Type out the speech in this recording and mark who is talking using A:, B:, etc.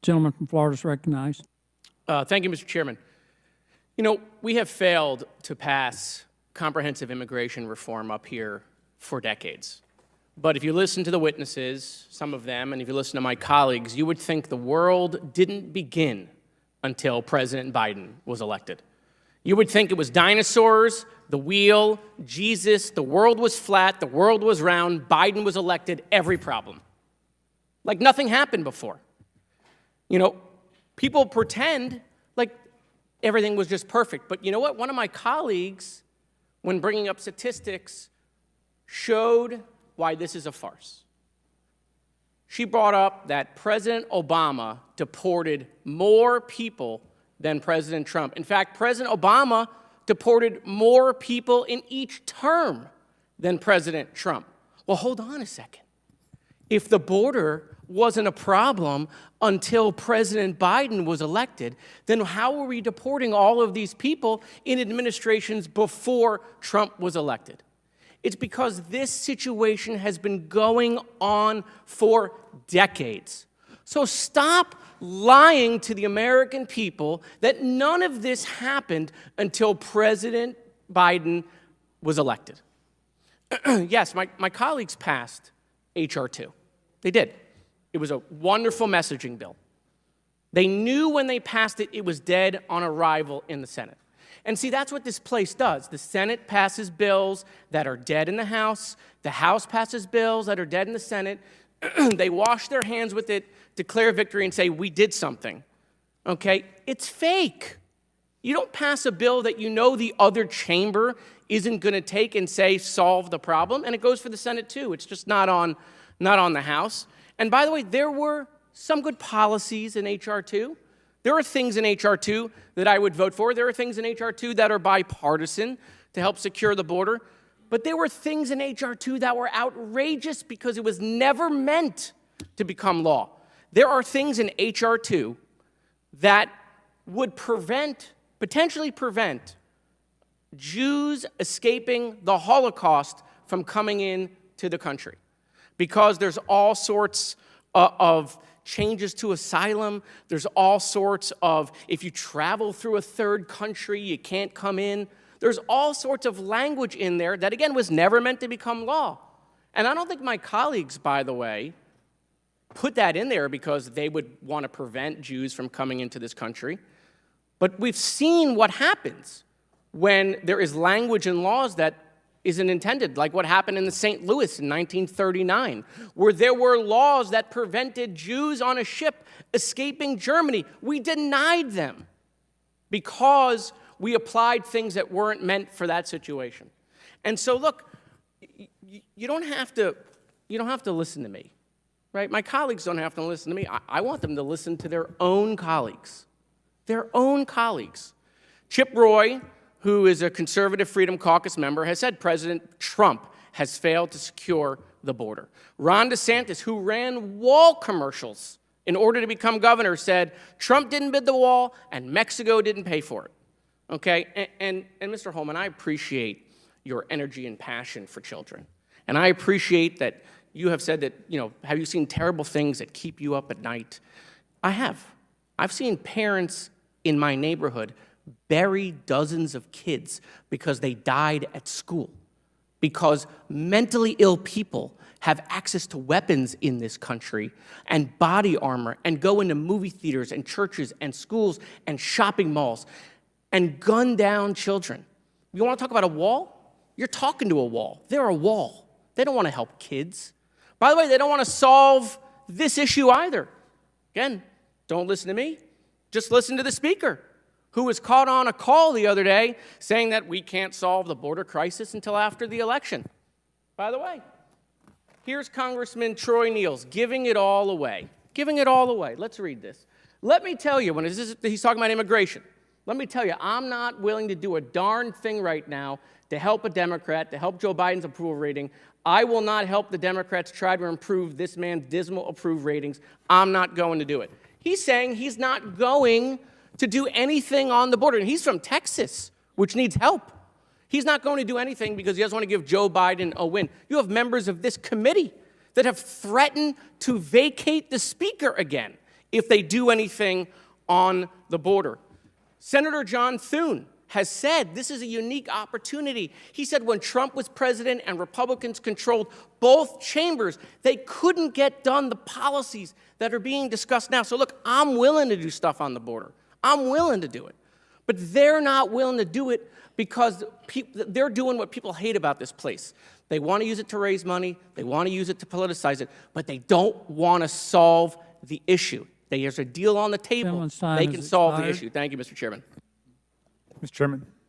A: Gentleman from Florida is recognized.
B: Thank you, Mr. Chairman. You know, we have failed to pass comprehensive immigration reform up here for decades. But if you listen to the witnesses, some of them, and if you listen to my colleagues, you would think the world didn't begin until President Biden was elected. You would think it was dinosaurs, the wheel, Jesus, the world was flat, the world was round, Biden was elected, every problem. Like nothing happened before. You know, people pretend like everything was just perfect. But you know what? One of my colleagues, when bringing up statistics, showed why this is a farce. She brought up that President Obama deported more people than President Trump. In fact, President Obama deported more people in each term than President Trump. Well, hold on a second. If the border wasn't a problem until President Biden was elected, then how were we deporting all of these people in administrations before Trump was elected? It's because this situation has been going on for decades. So stop lying to the American people that none of this happened until President Biden was elected. Yes, my colleagues passed H.R. 2. They did. It was a wonderful messaging bill. They knew when they passed it, it was dead on arrival in the Senate. And see, that's what this place does. The Senate passes bills that are dead in the House. The House passes bills that are dead in the Senate. They wash their hands with it, declare victory, and say, we did something. Okay? It's fake. You don't pass a bill that you know the other chamber isn't going to take and say, solve the problem. And it goes for the Senate, too. It's just not on the House. And by the way, there were some good policies in H.R. 2. There are things in H.R. 2 that I would vote for. There are things in H.R. 2 that are bipartisan to help secure the border. But there were things in H.R. 2 that were outrageous because it was never meant to become law. There are things in H.R. 2 that would potentially prevent Jews escaping the Holocaust from coming into the country. Because there's all sorts of changes to asylum. There's all sorts of, if you travel through a third country, you can't come in. There's all sorts of language in there that, again, was never meant to become law. And I don't think my colleagues, by the way, put that in there because they would want to prevent Jews from coming into this country. But we've seen what happens when there is language in laws that isn't intended, like what happened in the St. Louis in 1939, where there were laws that prevented Jews on a ship escaping Germany. We denied them because we applied things that weren't meant for that situation. And so, look, you don't have to listen to me, right? My colleagues don't have to listen to me. I want them to listen to their own colleagues, Chip Roy, who is a Conservative Freedom Caucus member, has said President Trump has failed to secure the border. Ron DeSantis, who ran wall commercials in order to become governor, said Trump didn't bid the wall and Mexico didn't pay for it. Okay, and Mr. Holman, I appreciate your energy and passion for children. And I appreciate that you have said that, have you seen terrible things that keep you up at night? I have. I've seen parents in my neighborhood bury dozens of kids because they died at school, because mentally ill people have access to weapons in this country and body armor and go into movie theaters and churches and schools and shopping malls and gun down children. You want to talk about a wall? You're talking to a wall. They're a wall. They don't want to help kids. By the way, they don't want to solve this issue either. Again, don't listen to me. Just listen to the speaker, who was caught on a call the other day saying that we can't solve the border crisis until after the election. By the way, here's Congressman Troy Niels giving it all away. Let's read this. Let me tell you, he's talking about immigration, let me tell you, I'm not willing to do a darn thing right now to help a Democrat, to help Joe Biden's approval rating. I will not help the Democrats try to improve this man's dismal approval ratings. I'm not going to do it. He's saying he's not going to do anything on the border. And he's from Texas, which needs help. He's not going to do anything because he doesn't want to give Joe Biden a win. You have members of this committee that have threatened to vacate the speaker again if they do anything on the border. Senator John Thune has said this is a unique opportunity. He said when Trump was president and Republicans controlled both chambers, they couldn't get done the policies that are being discussed now. So look, I'm willing to do stuff on the border. I'm willing to do it. But they're not willing to do it because they're doing what people hate about this place. They want to use it to raise money. They want to use it to politicize it. But they don't want to solve the issue. There's a deal on the table.
A: Gentleman's time
B: They
A: has
B: can solve the
A: expired.
B: issue. Thank you, Mr. Chairman.
C: Mr. Chairman.